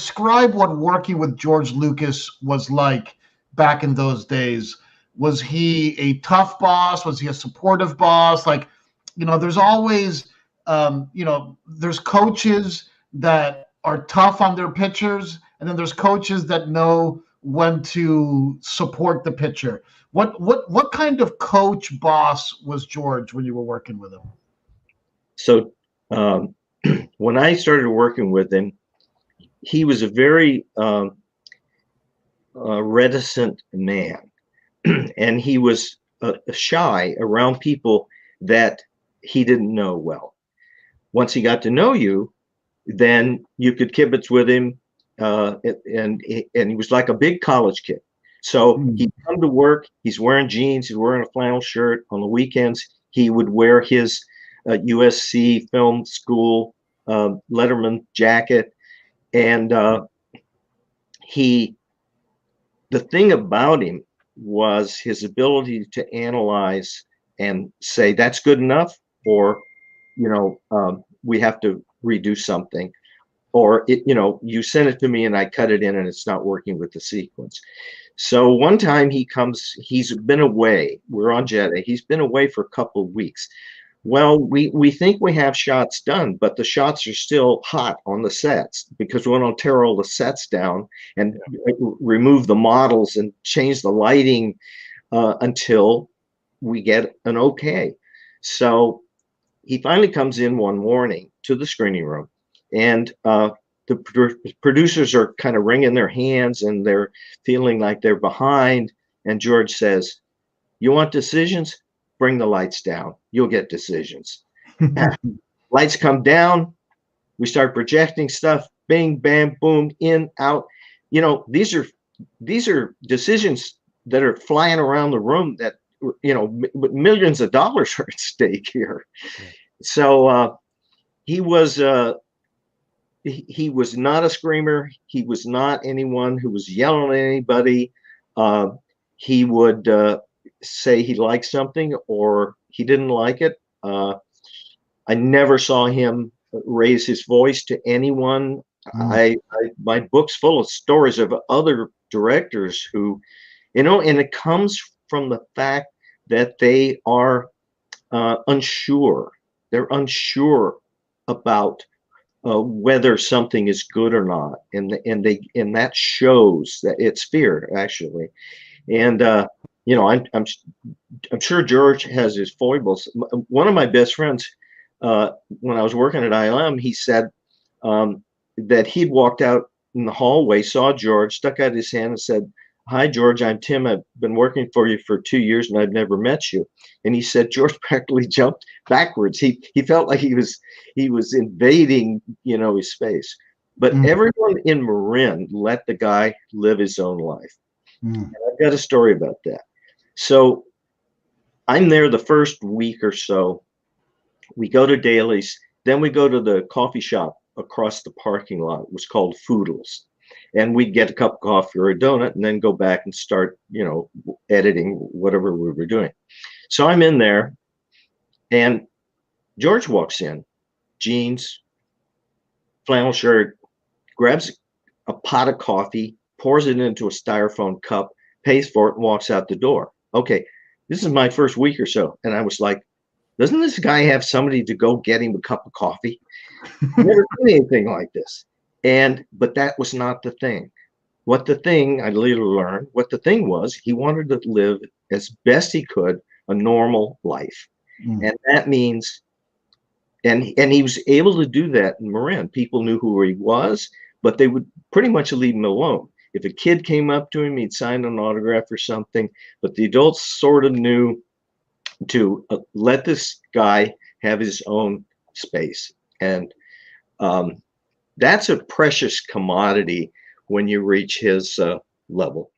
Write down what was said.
describe what working with George Lucas was like back in those days. Was he a tough boss? Was he a supportive boss? Like, there's always, there's coaches that are tough on their pitchers, and then there's coaches that know when to support the pitcher. What kind of coach boss was George when you were working with him? So when I started working with him, he was a very reticent man, and he was shy around people that he didn't know well. Once he got to know you, then you could kibitz with him, and he was like a big college kid. So he'd come to work, he's wearing jeans, he's wearing a flannel shirt. On the weekends, he would wear his USC film school Letterman jacket. And the thing about him was his ability to analyze and say, that's good enough, or, we have to redo something, or you send it to me and I cut it in and it's not working with the sequence. So one time he comes, he's been away. We're on Jeddah. He's been away for a couple of weeks. Well, we think we have shots done, but the shots are still hot on the sets because we want to tear all the sets down and remove the models and change the lighting until we get an okay. So he finally comes in one morning to the screening room, and the producers are kind of wringing their hands and they're feeling like they're behind. And George says, "You want decisions? Bring the lights down. You'll get decisions." Lights come down. We start projecting stuff. Bing, bam, boom, in, out. These are decisions that are flying around the room that, millions of dollars are at stake here. Yeah. So he was not a screamer. He was not anyone who was yelling at anybody. He would say he liked something or he didn't like it. I never saw him raise his voice to anyone. My book's full of stories of other directors who, and it comes from the fact that they are unsure. They're unsure about whether something is good or not, and that shows that it's fear, actually. And I'm sure George has his foibles. One of my best friends, when I was working at ILM, he said that he'd walked out in the hallway, saw George, stuck out his hand and said, "Hi, George, I'm Tim. I've been working for you for 2 years and I've never met you." And he said George practically jumped backwards. He felt like he was invading, his space. But everyone in Marin let the guy live his own life. And I've got a story about that. So I'm there the first week or so. We go to Daly's, then we go to the coffee shop across the parking lot. It was called Foodles. And we'd get a cup of coffee or a donut and then go back and start, editing whatever we were doing. So I'm in there and George walks in, jeans, flannel shirt, grabs a pot of coffee, pours it into a styrofoam cup, pays for it, and walks out the door. Okay, this is my first week or so. And I was like, doesn't this guy have somebody to go get him a cup of coffee? I've never seen anything like this. But that was not the thing. I later learned, what the thing was, he wanted to live as best he could a normal life. And that means, and he was able to do that in Marin. People knew who he was, but they would pretty much leave him alone. If a kid came up to him, he'd sign an autograph or something, but the adults sort of knew to let this guy have his own space. And that's a precious commodity when you reach his level.